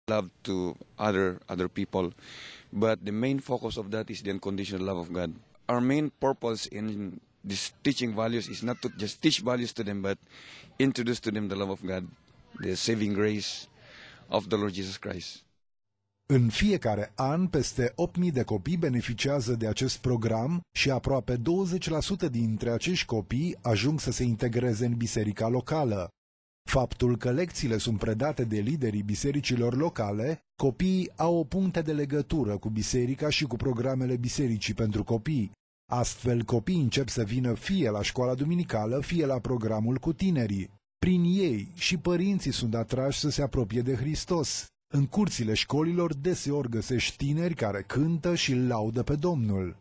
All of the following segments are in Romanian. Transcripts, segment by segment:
love to other people, but the main focus of that is the unconditional love of God. Our main purpose in this teaching values is not to just teach values to them, but introduce to them the love of God, the saving grace of the Lord Jesus Christ. În fiecare an, peste 8.000 de copii beneficiază de acest program și aproape 20% dintre acești copii ajung să se integreze în biserica locală. Faptul că lecțiile sunt predate de liderii bisericilor locale, copiii au o punte de legătură cu biserica și cu programele bisericii pentru copii. Astfel, copiii încep să vină fie la școala duminicală, fie la programul cu tinerii. Prin ei și părinții sunt atrași să se apropie de Hristos. În curțile școlilor deseori găsești tineri care cântă și îl laudă pe Domnul.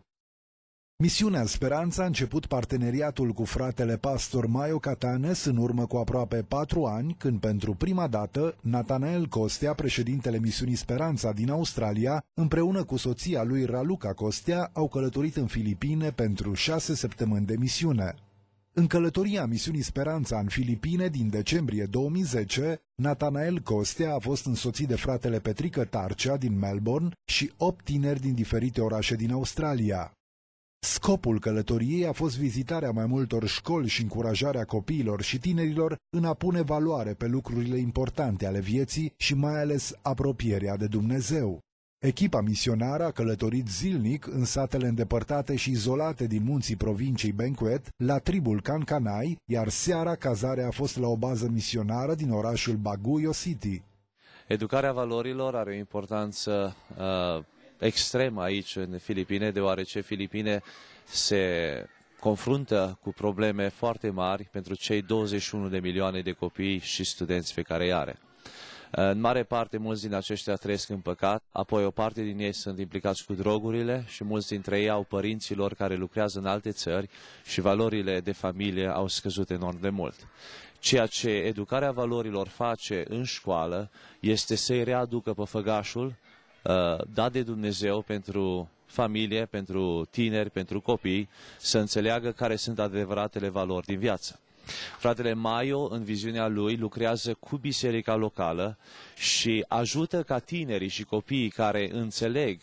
Misiunea Speranța a început parteneriatul cu fratele pastor Maio Catanes în urmă cu aproape 4 ani, când pentru prima dată Nathanael Costea, președintele Misiunii Speranța din Australia, împreună cu soția lui Raluca Costea, au călătorit în Filipine pentru 6 săptămâni de misiune. În călătoria Misiunii Speranța în Filipine din decembrie 2010, Nathanael Costea a fost însoțit de fratele Petrică Tarcea din Melbourne și 8 tineri din diferite orașe din Australia. Scopul călătoriei a fost vizitarea mai multor școli și încurajarea copiilor și tinerilor în a pune valoare pe lucrurile importante ale vieții și mai ales apropierea de Dumnezeu. Echipa misionară a călătorit zilnic în satele îndepărtate și izolate din munții provinciei Benguet, la tribul Cancanai, iar seara cazarea a fost la o bază misionară din orașul Baguio City. Educarea valorilor are o importanță extremă aici în Filipine, deoarece Filipine se confruntă cu probleme foarte mari pentru cei 21 de milioane de copii și studenți pe care îi are. În mare parte, mulți din aceștia trăiesc în păcat, apoi o parte din ei sunt implicați cu drogurile și mulți dintre ei au părinților care lucrează în alte țări și valorile de familie au scăzut enorm de mult. Ceea ce educarea valorilor face în școală este să-i readucă pe făgașul dat de Dumnezeu pentru familie, pentru tineri, pentru copii, să înțeleagă care sunt adevăratele valori din viață. Fratele Maio, în viziunea lui, lucrează cu biserica locală și ajută ca tinerii și copiii care înțeleg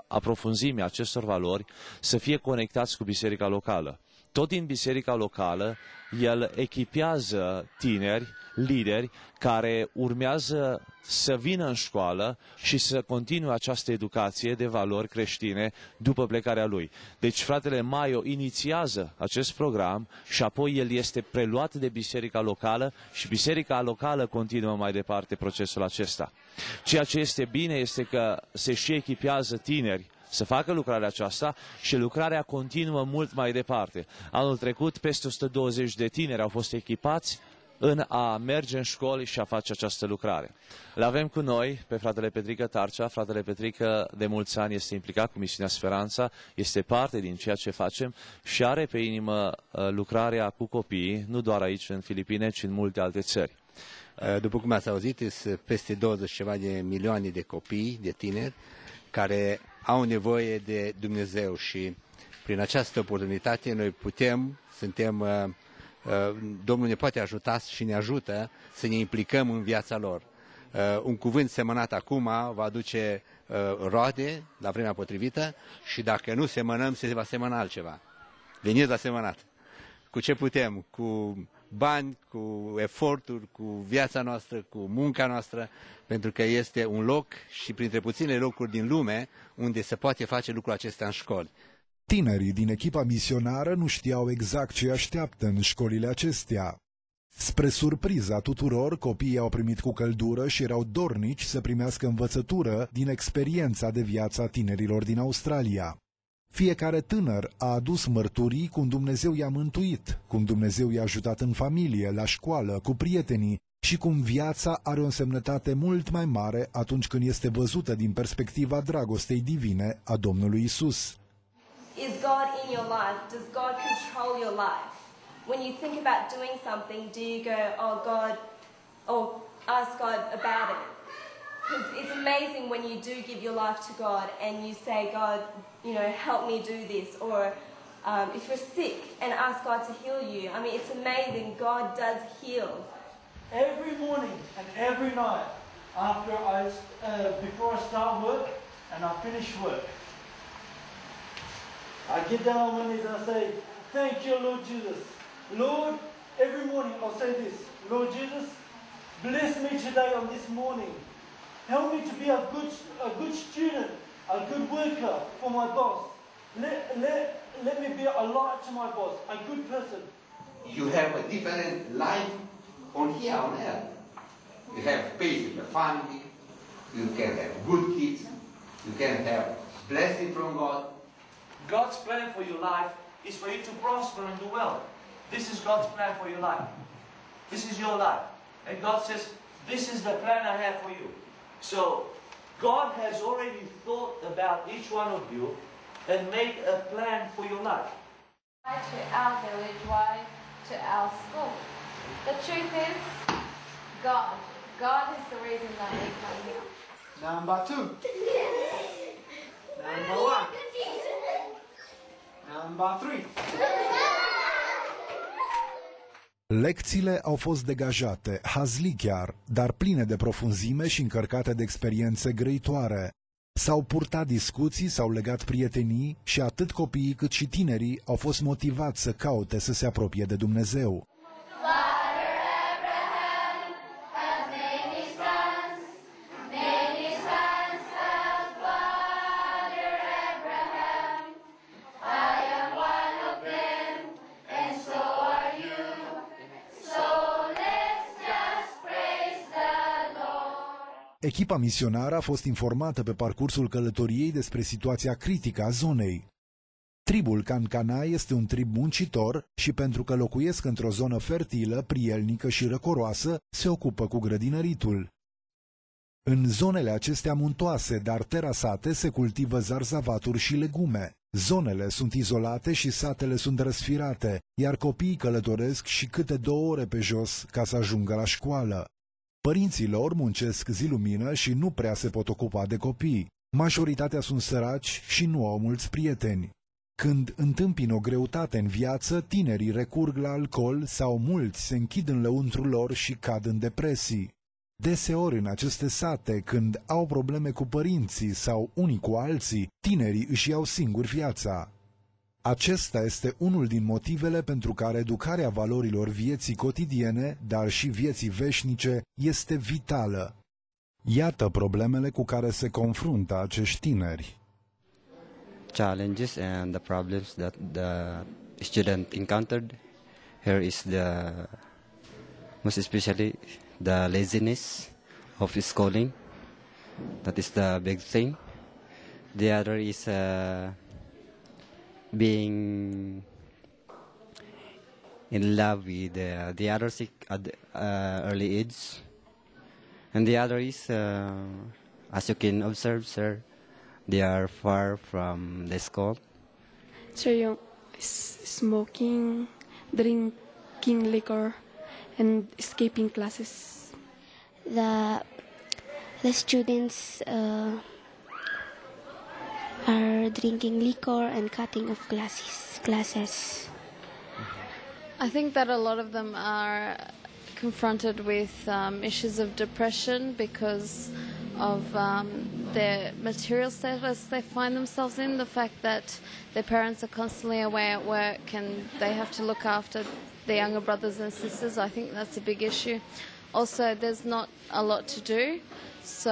aprofunzimea acestor valori să fie conectați cu biserica locală. Tot din biserica locală, el echipează tineri, lideri, care urmează să vină în școală și să continue această educație de valori creștine după plecarea lui. Deci fratele Maio inițiază acest program și apoi el este preluat de biserica locală și biserica locală continuă mai departe procesul acesta. Ceea ce este bine este că se și echipează tineri să facă lucrarea aceasta și lucrarea continuă mult mai departe. Anul trecut, peste 120 de tineri au fost echipați în a merge în școli și a face această lucrare. L-avem cu noi pe fratele Petrică Tarcea. Fratele Petrică de mulți ani este implicat cu Misiunea Speranța, este parte din ceea ce facem și are pe inimă lucrarea cu copiii, nu doar aici în Filipine, ci în multe alte țări. După cum ați auzit, sunt peste 20 ceva de milioane de copii, de tineri, care au nevoie de Dumnezeu și prin această oportunitate noi Domnul ne poate ajuta și ne ajută să ne implicăm în viața lor. Un cuvânt semănat acum va aduce roade la vremea potrivită și dacă nu semănăm, se va semăna altceva. Veniți la semănat. Cu ce putem? Cu bani, cu eforturi, cu viața noastră, cu munca noastră, pentru că este un loc și printre puține locuri din lume unde se poate face lucrul acesta în școli. Tinerii din echipa misionară nu știau exact ce așteaptă în școlile acestea. Spre surpriza tuturor, copiii au primit cu căldură și erau dornici să primească învățătură din experiența de viață a tinerilor din Australia. Fiecare tânăr a adus mărturii cum Dumnezeu i-a mântuit, cum Dumnezeu i-a ajutat în familie, la școală, cu prietenii și cum viața are o însemnătate mult mai mare atunci când este văzută din perspectiva dragostei divine a Domnului Isus. Is God in your life? Does God control your life? When you think about doing something, do you go, oh God, or ask God about it? Because it's amazing when you do give your life to God and you say, God, you know, help me do this. Or if you're sick and ask God to heal you. I mean, it's amazing. God does heal. Every morning and every night, before I start work and I finish work. I get down on my knees and I say, thank you, Lord Jesus. Lord, every morning I'll say this, Lord Jesus, bless me today on this morning. Help me to be a good student, a good worker for my boss. Let me be a light to my boss, a good person. You have a different life on here on earth. You have peace with your family. You can have good kids. You can have blessing from God. God's plan for your life is for you to prosper and do well. This is God's plan for your life. This is your life. And God says, this is the plan I have for you. So, God has already thought about each one of you and made a plan for your life. Why to our village? Why to our school? The truth is, God. God is the reason that we come here. Number 2. Number 1. Number 3. Lecțiile au fost degajate, hazli chiar, dar pline de profunzime și încărcate de experiențe grăitoare. S-au purtat discuții, s-au legat prietenii și atât copiii cât și tinerii au fost motivați să caute să se apropie de Dumnezeu. Echipa misionară a fost informată pe parcursul călătoriei despre situația critică a zonei. Tribul Cancanai este un trib muncitor și pentru că locuiesc într-o zonă fertilă, prielnică și răcoroasă, se ocupă cu grădinăritul. În zonele acestea muntoase, dar terasate, se cultivă zarzavaturi și legume. Zonele sunt izolate și satele sunt răsfirate, iar copiii călătoresc și câte 2 ore pe jos ca să ajungă la școală. Părinții lor muncesc zi lumină și nu prea se pot ocupa de copii. Majoritatea sunt săraci și nu au mulți prieteni. Când întâmpină o greutate în viață, tinerii recurg la alcool sau mulți se închid în lăuntrul lor și cad în depresii. Deseori în aceste sate, când au probleme cu părinții sau unii cu alții, tinerii își iau singuri viața. Acesta este unul din motivele pentru care educarea valorilor vieții cotidiene, dar și vieții veșnice, este vitală. Iată problemele cu care se confruntă acești tineri. Challenges and the problems that the student encountered here is most especially the laziness of schooling. That is the big thing. The other is being in love with the others at early age, and the other is, as you can observe, sir, they are far from the school. So you smoking, drinking liquor, and escaping classes. The students are drinking liquor and cutting off classes. I think that a lot of them are confronted with issues of depression because of their material status they find themselves in, the fact that their parents are constantly away at work and they have to look after their younger brothers and sisters. I think that's a big issue. Also, there's not a lot to do, so